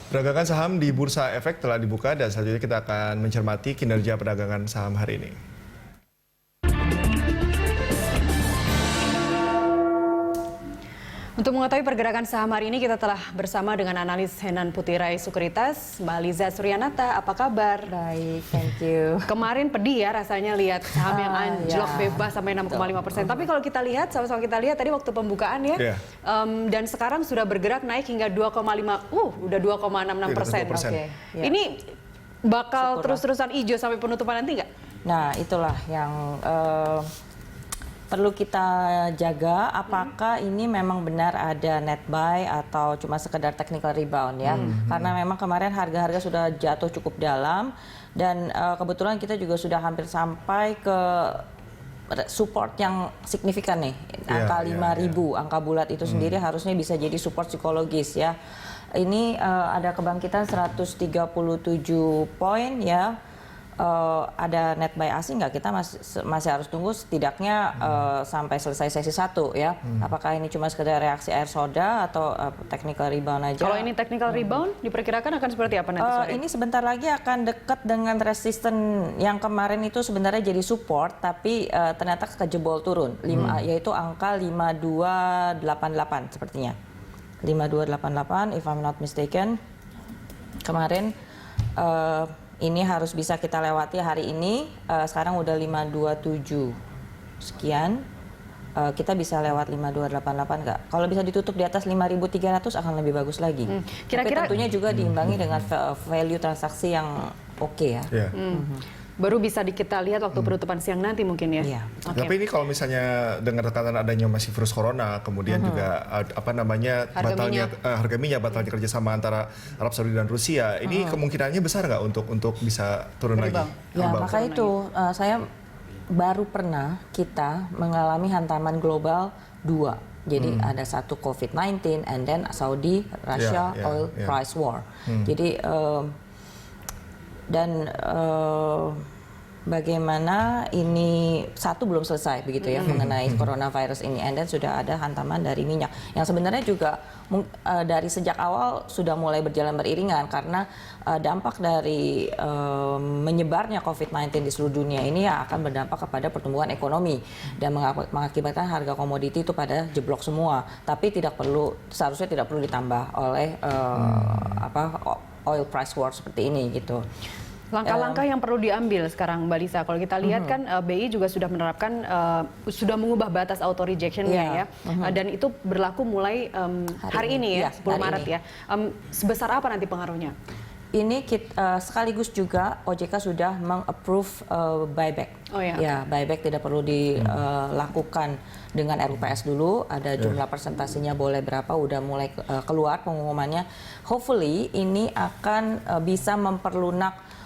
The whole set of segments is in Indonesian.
Perdagangan saham di Bursa Efek telah dibuka dan selanjutnya kita akan mencermati kinerja perdagangan saham hari ini. Untuk mengetahui pergerakan saham hari ini, kita telah bersama dengan analis Henan Putirai Sukuritas, Mbak Liza Suryanata. Apa kabar? Baik, thank you. Kemarin pedih ya rasanya lihat saham yang anjlok bebas sampai 6,5%. Tapi kalau kita lihat, sama-sama kita lihat tadi waktu pembukaan ya, dan sekarang sudah bergerak naik hingga 2,5, udah 2,66%. Oke, ya. Ini bakal terus-terusan hijau sampai penutupan nanti nggak? Nah, itulah yang perlu kita jaga, apakah ini memang benar ada net buy atau cuma sekedar technical rebound ya. Karena memang kemarin harga-harga sudah jatuh cukup dalam dan kebetulan kita juga sudah hampir sampai ke support yang signifikan nih. Angka 5.000, angka bulat itu sendiri harusnya bisa jadi support psikologis ya. Ini ada kebangkitan 137 poin ya. Ada net buy asing nggak? Kita masih harus tunggu setidaknya sampai selesai sesi 1 ya. Apakah ini cuma sekedar reaksi air soda atau technical rebound aja? Kalau ini technical rebound diperkirakan akan seperti apa nanti sore? Ini sebentar lagi akan dekat dengan resisten yang kemarin itu sebenarnya jadi support, tapi ternyata kejebol turun, yaitu angka 5288 sepertinya. 5288 if I'm not mistaken. Kemarin ini harus bisa kita lewati hari ini. Sekarang udah 527 sekian. Kita bisa lewat 5288 nggak? Kalau bisa ditutup di atas 5.300 akan lebih bagus lagi. Kira-kira tentunya juga diimbangi dengan value transaksi yang oke ya. Baru bisa kita lihat waktu penutupan siang nanti mungkin ya. Iya. Tapi ini kalau misalnya dengan tekanan adanya masih virus corona, kemudian juga harga minyak batalnya kerjasama antara Arab Saudi dan Rusia, ini kemungkinannya besar nggak untuk bisa turun lagi? Ya, maka itu saya baru pernah kita mengalami hantaman global 2. Jadi ada satu COVID-19 and then Saudi Russia oil price war. Jadi dan bagaimana ini satu belum selesai begitu ya mengenai coronavirus ini, and then sudah ada hantaman dari minyak yang sebenarnya juga dari sejak awal sudah mulai berjalan beriringan karena dampak dari menyebarnya COVID-19 di seluruh dunia ini akan berdampak kepada pertumbuhan ekonomi dan mengakibatkan harga komoditi itu pada jeblok semua, tapi seharusnya tidak perlu ditambah oleh oil price war seperti ini gitu. Langkah-langkah yang perlu diambil sekarang Mbak Lisa, kalau kita lihat kan BI juga sudah menerapkan, sudah mengubah batas auto rejectionnya ya, dan itu berlaku mulai hari ini ya, 10 Maret ya. Sebesar apa nanti pengaruhnya? Ini sekaligus juga OJK sudah meng-approve buyback. Ya, buyback tidak perlu dilakukan dengan RUPS dulu, ada jumlah persentasinya boleh berapa, udah mulai keluar pengumumannya. Hopefully ini akan bisa memperlunak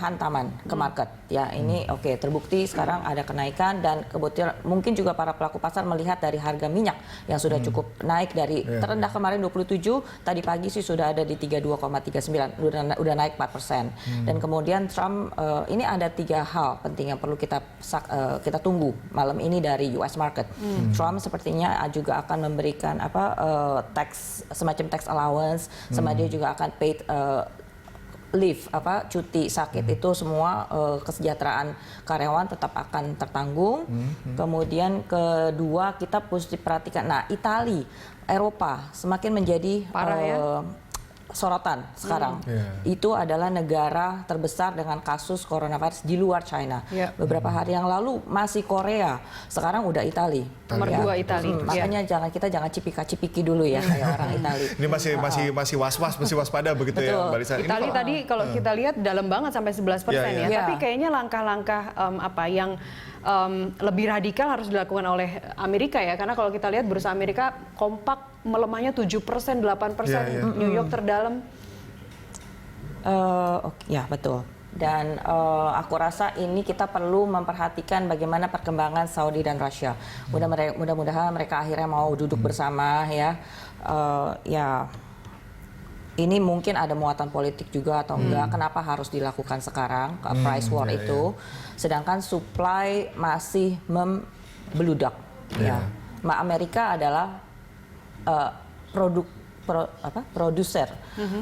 hantaman ke market ya. Ini terbukti sekarang ada kenaikan dan kebetulan mungkin juga para pelaku pasar melihat dari harga minyak yang sudah cukup naik dari terendah kemarin 27, tadi pagi sih sudah ada di 32,39, udah naik 4%. Dan kemudian Trump, ini ada 3 hal penting yang perlu kita tunggu malam ini dari US market. Trump sepertinya juga akan memberikan semacam tax allowance, sama dia juga akan paid leave, cuti sakit, itu semua kesejahteraan karyawan tetap akan tertanggung. Kemudian kedua, kita harus diperhatikan, Itali, Eropa semakin menjadi sorotan sekarang. Itu adalah negara terbesar dengan kasus coronavirus di luar China. Beberapa hari yang lalu masih Korea, sekarang udah Itali. Nomor 2 Itali. Makanya kita jangan cipika-cipiki dulu ya kayak orang Itali. Ini masih masih waspada begitu ya Mbak Lisa. Itali tadi kalau kita lihat dalam banget sampai 11% ya. Tapi kayaknya langkah-langkah yang lebih radikal harus dilakukan oleh Amerika ya, karena kalau kita lihat bursa Amerika kompak melemahnya 7%, 8%, New York terdalam. Ya betul. Dan aku rasa ini kita perlu memperhatikan bagaimana perkembangan Saudi dan Rusia. Mudah-mudahan mereka akhirnya mau duduk bersama ya. Ini mungkin ada muatan politik juga atau enggak, kenapa harus dilakukan sekarang price war itu, sedangkan supply masih membeludak. Amerika adalah produk produser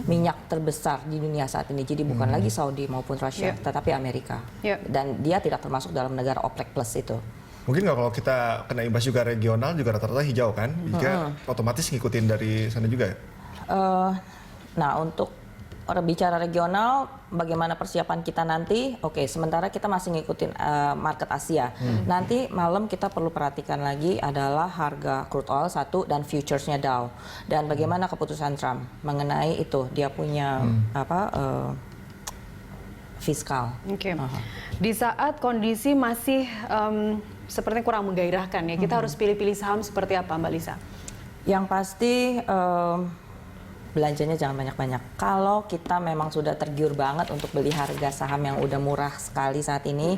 minyak terbesar di dunia saat ini. Jadi bukan lagi Saudi maupun Rusia, tetapi Amerika. Dan dia tidak termasuk dalam negara OPEC Plus itu. Mungkin nggak kalau kita kena imbas juga regional juga rata-rata hijau kan, jika otomatis ngikutin dari sana juga ya? Nah, untuk bicara regional, bagaimana persiapan kita nanti? Oke, sementara kita masih ngikutin market Asia. Nanti malam kita perlu perhatikan lagi adalah harga crude oil satu dan futuresnya Dow. Dan bagaimana keputusan Trump mengenai itu, dia punya fiskal. Oke. Di saat kondisi masih sepertinya kurang menggairahkan ya, kita harus pilih-pilih saham seperti apa, Mbak Lisa? Yang pasti belanjanya jangan banyak-banyak. Kalau kita memang sudah tergiur banget untuk beli harga saham yang udah murah sekali saat ini,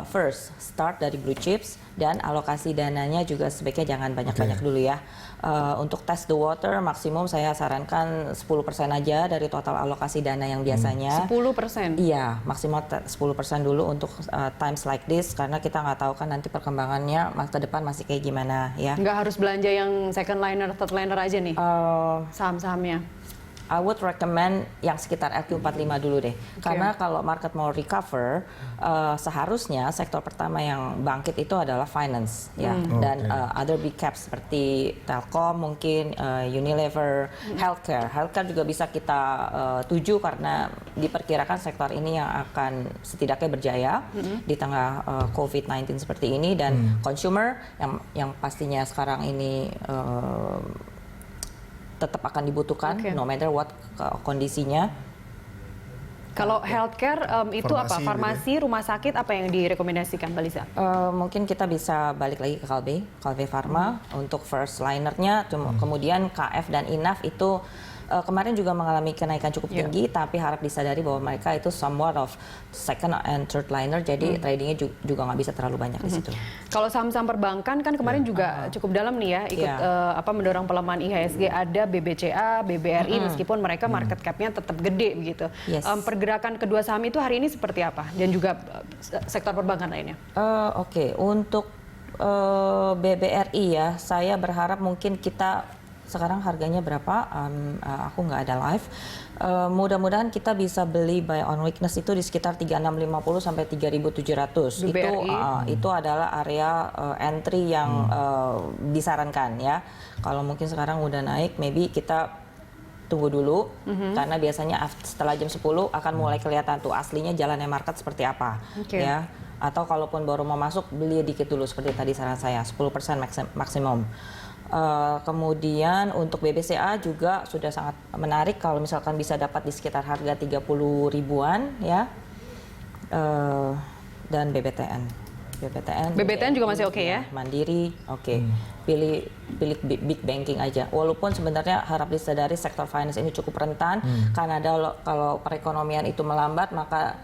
first start dari blue chips dan alokasi dananya juga sebaiknya jangan banyak-banyak dulu ya. Untuk test the water maksimum saya sarankan 10% aja dari total alokasi dana yang biasanya. 10%? Iya, maksimal 10% dulu untuk times like this karena kita nggak tahu kan nanti perkembangannya ke depan masih kayak gimana ya. Nggak harus belanja yang second liner, third liner aja nih saham-sahamnya. I would recommend yang sekitar LQ45 dulu deh. Karena kalau market mau recover, seharusnya sektor pertama yang bangkit itu adalah finance ya. Dan other big caps seperti Telkom mungkin, Unilever, healthcare. Healthcare juga bisa kita tuju karena diperkirakan sektor ini yang akan setidaknya berjaya di tengah COVID-19 seperti ini, dan consumer yang pastinya sekarang ini tetap akan dibutuhkan no matter what kondisinya. Kalau healthcare itu apa? Farmasi, rumah sakit apa yang direkomendasikan, Mbak Lisa? Mungkin kita bisa balik lagi ke Kalbe Pharma untuk first linernya, kemudian KF dan Inaf itu kemarin juga mengalami kenaikan cukup tinggi, tapi harap disadari bahwa mereka itu somewhat of second and third liner, jadi tradingnya juga nggak bisa terlalu banyak di situ. Kalau saham-saham perbankan kan kemarin juga cukup dalam nih ya, ikut mendorong pelemahan IHSG, ada BBCA, BBRI, meskipun mereka market cap-nya tetap gede begitu. Pergerakan kedua saham itu hari ini seperti apa? Dan juga sektor perbankan lainnya? Oke, untuk BBRI ya, saya berharap mungkin kita sekarang harganya berapa? Aku nggak ada live. Mudah-mudahan kita bisa beli buy on weakness itu di sekitar 3650 sampai 3700. Itu adalah area entry yang disarankan ya. Kalau mungkin sekarang udah naik, maybe kita tunggu dulu karena biasanya setelah jam 10 akan mulai kelihatan tuh aslinya jalannya market seperti apa ya. Atau kalaupun baru mau masuk, beli dikit dulu seperti tadi saran saya, 10% maksimum. Kemudian untuk BBCA juga sudah sangat menarik kalau misalkan bisa dapat di sekitar harga 30 ribuan ya. Dan BBTN juga masih oke ya? Mandiri, oke. Pilih big banking aja. Walaupun sebenarnya harap disadari sektor finance ini cukup rentan karena kalau perekonomian itu melambat, maka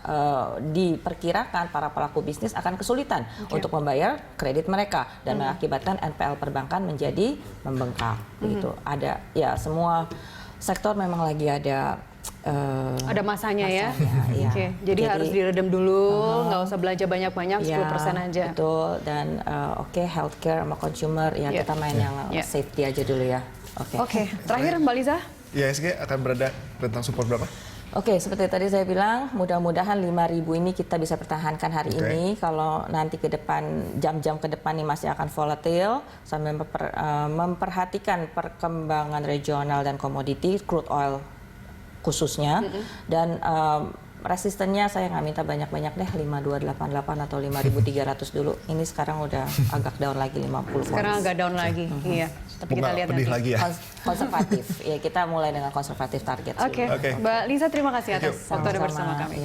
diperkirakan para pelaku bisnis akan kesulitan untuk membayar kredit mereka dan mengakibatkan NPL perbankan menjadi membengkak. Gitu. Ada ya, semua sektor memang lagi ada masanya ya. Jadi harus diredam dulu, nggak usah belanja banyak-banyak, 10% aja. Betul, dan healthcare sama consumer ya kita main yang safety aja dulu ya. Oke. Terakhir Mbak Lisa? IHSG akan berada rentang support berapa? Oke, seperti tadi saya bilang, mudah-mudahan 5.000 ini kita bisa pertahankan hari ini. Kalau nanti ke depan, jam-jam ke depan ini masih akan volatile, sambil memperhatikan perkembangan regional dan komoditi, crude oil khususnya, dan resistennya saya nggak minta banyak-banyak deh, 5288 atau 5300 dulu. Ini sekarang udah agak down lagi 50 Sekarang agak down lagi, iya. Tapi kita lihat nanti. Lagi ya? Konservatif, ya kita mulai dengan konservatif target. Oke. Mbak Lisa terima kasih atas waktu Anda bersama kami.